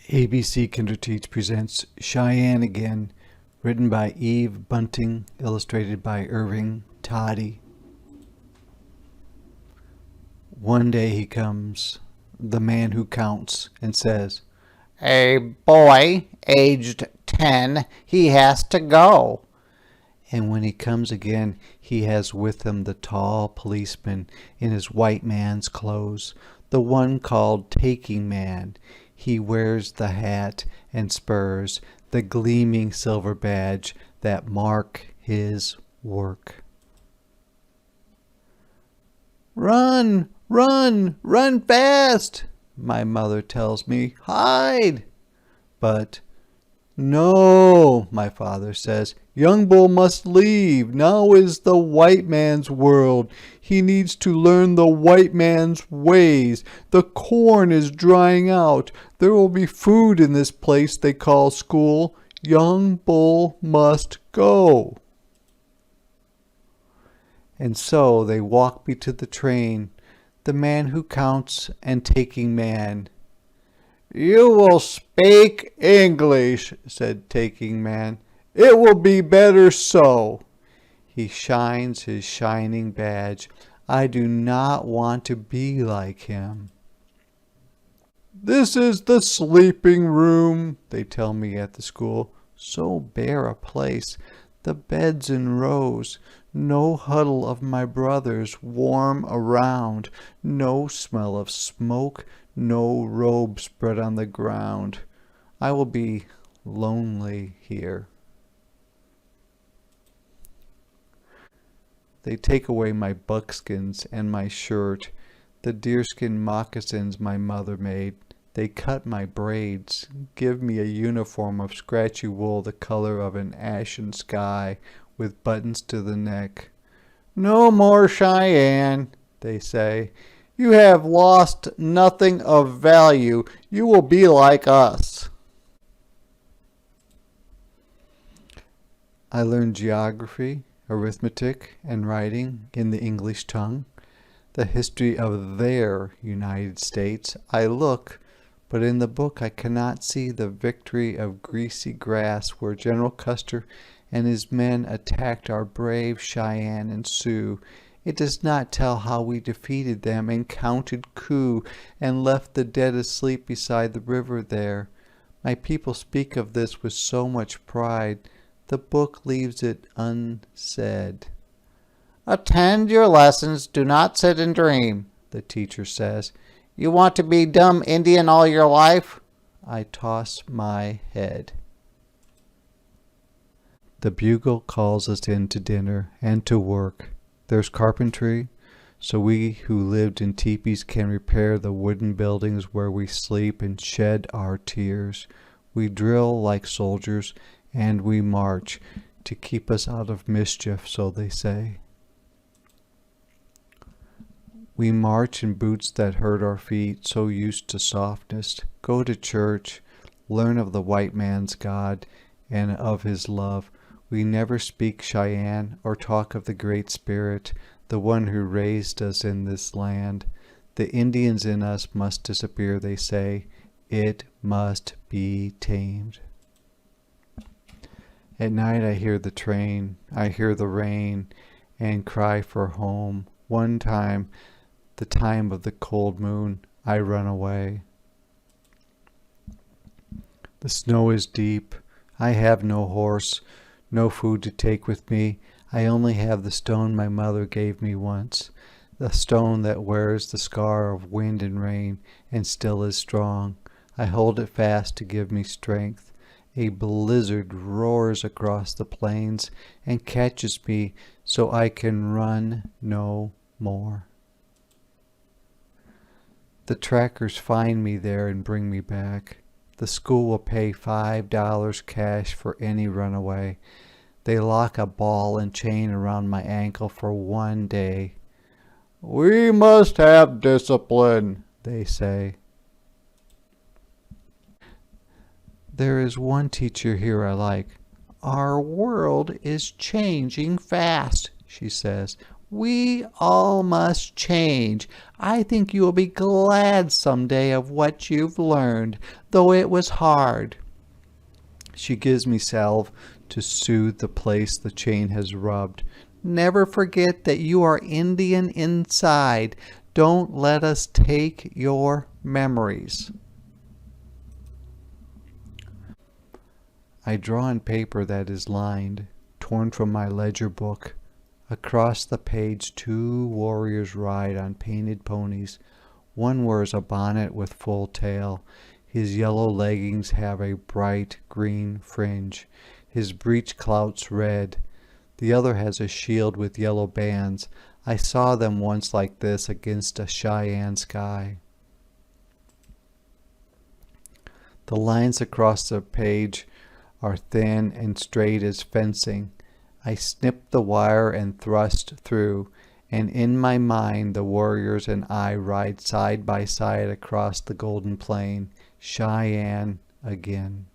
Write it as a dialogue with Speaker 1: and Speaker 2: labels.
Speaker 1: ABC Kinderteach presents Cheyenne Again, written by Eve Bunting, illustrated by Irving Toddy. One day he comes, the man who counts, and says,
Speaker 2: "A boy, aged 10, he has to go."
Speaker 1: And when he comes again, he has with him the tall policeman in his white man's clothes, the one called Taking Man. He wears the hat and spurs, the gleaming silver badge that mark his work. "Run, run, run fast," my mother tells me. "Hide." But "No," my father says. "Young Bull must leave. Now is the white man's world. He needs to learn the white man's ways. The corn is drying out. There will be food in this place they call school. Young Bull must go." And so they walk me to the train, the man who counts and Taking Man. "You will speak English," said Taking Man. "It will be better so." He shines his shining badge. I do not want to be like him. "This is the sleeping room," they tell me at the school. So bare a place, the beds in rows, no huddle of my brothers warm around, no smell of smoke, no robe spread on the ground. I will be lonely here. They take away my buckskins and my shirt, the deerskin moccasins my mother made. They cut my braids, give me a uniform of scratchy wool the color of an ashen sky, with buttons to the neck. "No more Cheyenne," they say. "You have lost nothing of value. You will be like us." I learned geography, arithmetic, and writing in the English tongue. The history of their United States I look, but in the book I cannot see the victory of Greasy Grass where General Custer and his men attacked our brave Cheyenne and Sioux. It does not tell how we defeated them and counted coup and left the dead asleep beside the river there. My people speak of this with so much pride. The book leaves it unsaid.
Speaker 2: "Attend your lessons, do not sit and dream," the teacher says. "You want to be dumb Indian all your life?"
Speaker 1: I toss my head. The bugle calls us in to dinner and to work. There's carpentry, so we who lived in teepees can repair the wooden buildings where we sleep and shed our tears. We drill like soldiers, and we march to keep us out of mischief, so they say. We march in boots that hurt our feet, so used to softness. Go to church, learn of the white man's God and of his love. We never speak Cheyenne or talk of the Great Spirit, the one who raised us in this land. The Indians in us must disappear, they say. It must be tamed. At night I hear the train, I hear the rain, and cry for home. One time, the time of the cold moon, I run away. The snow is deep. I have no horse, no food to take with me. I only have the stone my mother gave me once, the stone that wears the scar of wind and rain and still is strong. I hold it fast to give me strength. A blizzard roars across the plains and catches me so I can run no more. The trackers find me there and bring me back. The school will pay $5 cash for any runaway. They lock a ball and chain around my ankle for one day. "We must have discipline," they say. There is one teacher here I like. "Our world is changing fast," she says. We all must change. I think you will be glad someday of what you've learned, though it was hard. She gives me salve to soothe the place the chain has rubbed. Never forget that you are Indian inside. Don't let us take your memories. I draw on paper that is lined, torn from my ledger book. Across the page 2 warriors ride on painted ponies. One wears a bonnet with full tail. His yellow leggings have a bright green fringe. His breech clouts red. The other has a shield with yellow bands. I saw them once like this against a Cheyenne sky. The lines across the page are thin and straight as fencing. I snip the wire and thrust through, and in my mind the warriors and I ride side by side across the golden plain. Cheyenne again.